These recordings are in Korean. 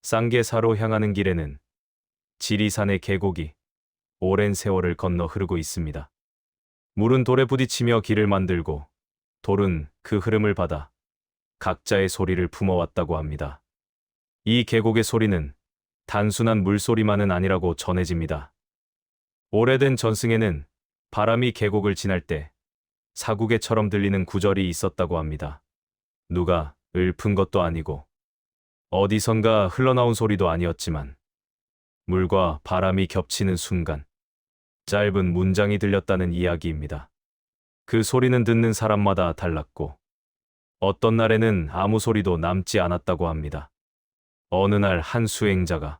쌍계사로 향하는 길에는 지리산의 계곡이 오랜 세월을 건너 흐르고 있습니다. 물은 돌에 부딪히며 길을 만들고 돌은 그 흐름을 받아 각자의 소리를 품어왔다고 합니다. 이 계곡의 소리는 단순한 물소리만은 아니라고 전해집니다. 오래된 전승에는 바람이 계곡을 지날 때 사국에처럼 들리는 구절이 있었다고 합니다. 누가 읊은 것도 아니고 어디선가 흘러나온 소리도 아니었지만 물과 바람이 겹치는 순간 짧은 문장이 들렸다는 이야기입니다. 그 소리는 듣는 사람마다 달랐고 어떤 날에는 아무 소리도 남지 않았다고 합니다. 어느 날 한 수행자가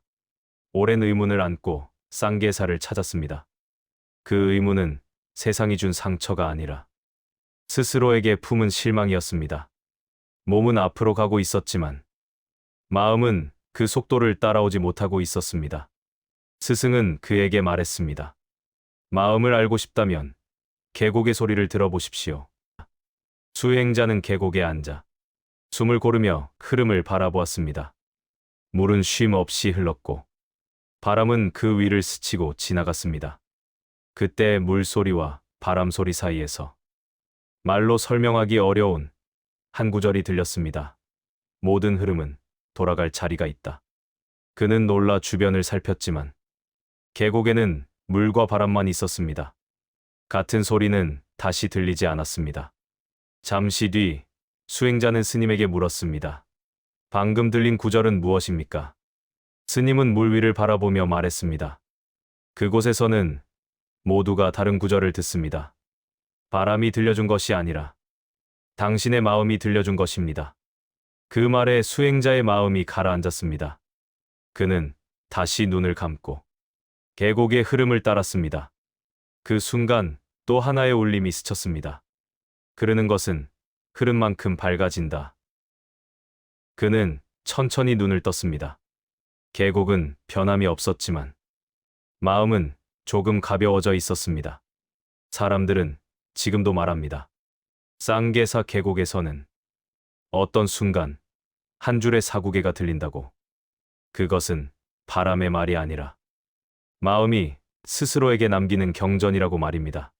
오랜 의문을 안고 쌍계사를 찾았습니다. 그 의문은 세상이 준 상처가 아니라 스스로에게 품은 실망이었습니다. 몸은 앞으로 가고 있었지만 마음은 그 속도를 따라오지 못하고 있었습니다. 스승은 그에게 말했습니다. 마음을 알고 싶다면 계곡의 소리를 들어보십시오. 수행자는 계곡에 앉아 숨을 고르며 흐름을 바라보았습니다. 물은 쉼 없이 흘렀고 바람은 그 위를 스치고 지나갔습니다. 그때 물소리와 바람소리 사이에서 말로 설명하기 어려운 한 구절이 들렸습니다. 모든 흐름은 돌아갈 자리가 있다. 그는 놀라 주변을 살폈지만 계곡에는 물과 바람만 있었습니다. 같은 소리는 다시 들리지 않았습니다. 잠시 뒤 수행자는 스님에게 물었습니다. 방금 들린 구절은 무엇입니까? 스님은 물 위를 바라보며 말했습니다. 그곳에서는 모두가 다른 구절을 듣습니다. 바람이 들려준 것이 아니라 당신의 마음이 들려준 것입니다. 그 말에 수행자의 마음이 가라앉았습니다. 그는 다시 눈을 감고 계곡의 흐름을 따랐습니다. 그 순간 또 하나의 울림이 스쳤습니다. 흐르는 것은 흐름만큼 밝아진다. 그는 천천히 눈을 떴습니다. 계곡은 변함이 없었지만 마음은 조금 가벼워져 있었습니다. 사람들은 지금도 말합니다. 쌍계사 계곡에서는 어떤 순간 한 줄의 사구개가 들린다고. 그것은 바람의 말이 아니라 마음이 스스로에게 남기는 경전이라고 말입니다.